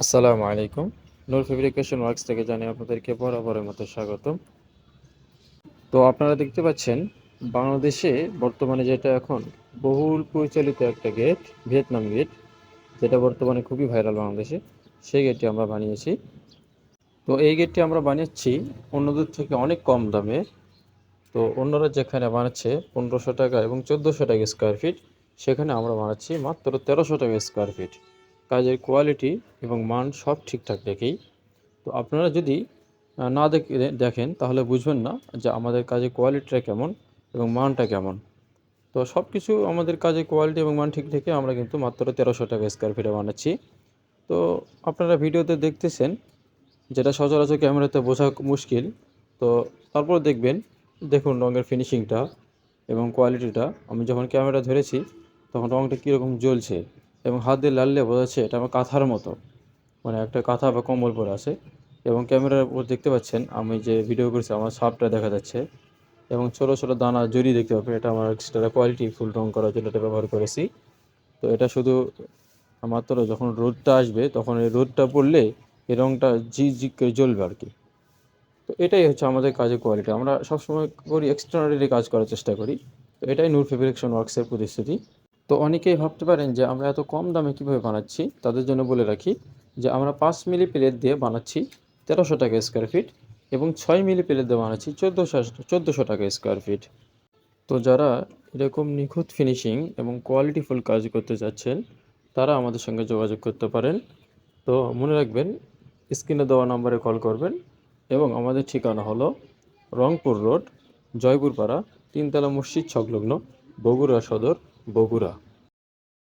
আসসালামু আলাইকুম। নূর fabrication works থেকে জানাই আপনাদেরকে বরাবরের মতো স্বাগতম। তো আপনারা দেখতে পাচ্ছেন বাংলাদেশে বর্তমানে যেটা এখন বহুল পরিচালিত একটা গেট, ভিয়েতনাম গেট, যেটা বর্তমানে খুবই ভাইরাল বাংলাদেশে, সেই গেটটি আমরা বানিয়েছি। তো এই গেটটি আমরা বানিয়েছি অন্যদের থেকে অনেক কম দামে। তো অন্যরা যেখানে বানাচ্ছে 1500 টাকা এবং 1400 টাকা স্কোয়ার ফিট, সেখানে আমরা বানাচ্ছি মাত্র 1300 টাকা স্কোয়ার ফিট। কাজের কোয়ালিটি এবং মান সব ঠিকঠাক রেখেই। তো আপনারা যদি না দেখেন তাহলে বুঝবেন না যে আমাদের কাজের কোয়ালিটিটা কেমন এবং মানটা কেমন। তো সব কিছু আমাদের কাজের কোয়ালিটি এবং মান ঠিক রেখে আমরা কিন্তু মাত্র 1300 টাকা স্কোয়ার ফিটে বানাচ্ছি। তো আপনারা ভিডিওতে দেখতেছেন, যেটা সচরাচর ক্যামেরাতে বোঝা মুশকিল। তো তারপর দেখুন রঙের ফিনিশিংটা এবং কোয়ালিটিটা। আমি যখন ক্যামেরা ধরেছি তখন রঙটা কীরকম জ্বলছে এবং হাত দিয়ে লাললে বোঝা যাচ্ছে এটা আমার কাঁথার মতো, মানে একটা কাঁথা বা কম্বল পরে আছে। এবং ক্যামেরার উপর দেখতে পাচ্ছেন আমি যে ভিডিও করেছি আমার ছাপটা দেখা যাচ্ছে এবং ছোটো ছোটো দানা জড়ি দেখতে পাবেন। এটা আমার এক্সট্রা কোয়ালিটি ফুল রং করার জন্য এটা ব্যবহার করেছি। তো এটা শুধু মাত্র যখন রোদটা আসবে তখন এই রোদটা পড়লে এই রংটা ঝিকঝিক করে জ্বলবে আর কি। তো এটাই হচ্ছে আমাদের কাজের কোয়ালিটি। আমরা সবসময় করি এক্সট্রাঅর্ডিনারি কাজ করার চেষ্টা করি। তো এটাই নূর ফেব্রিকেশন ওয়ার্কসের প্রতিশ্রুতি। তো অনেকেই ভাবতে পারেন যে আমরা এত কম দামে কীভাবে বানাচ্ছি। তাদের জন্য বলে রাখি যে আমরা 5 মিলি প্লেট দিয়ে বানাচ্ছি 1300 টাকা স্কোয়ার ফিট এবং 6 মিলি প্লেট দিয়ে বানাচ্ছি 1400 টাকা স্কোয়ার ফিট। তো যারা এরকম নিখুঁত ফিনিশিং এবং কোয়ালিটিফুল কাজ করতে চাচ্ছেন তারা আমাদের সঙ্গে যোগাযোগ করতে পারেন। তো মনে রাখবেন, স্ক্রিনে দেওয়া নম্বরে কল করবেন এবং আমাদের ঠিকানা হলো রংপুর রোড, জয়পুরপাড়া, তিনতলা মসজিদ সংলগ্ন, বগুড়া সদর, বগুড়া।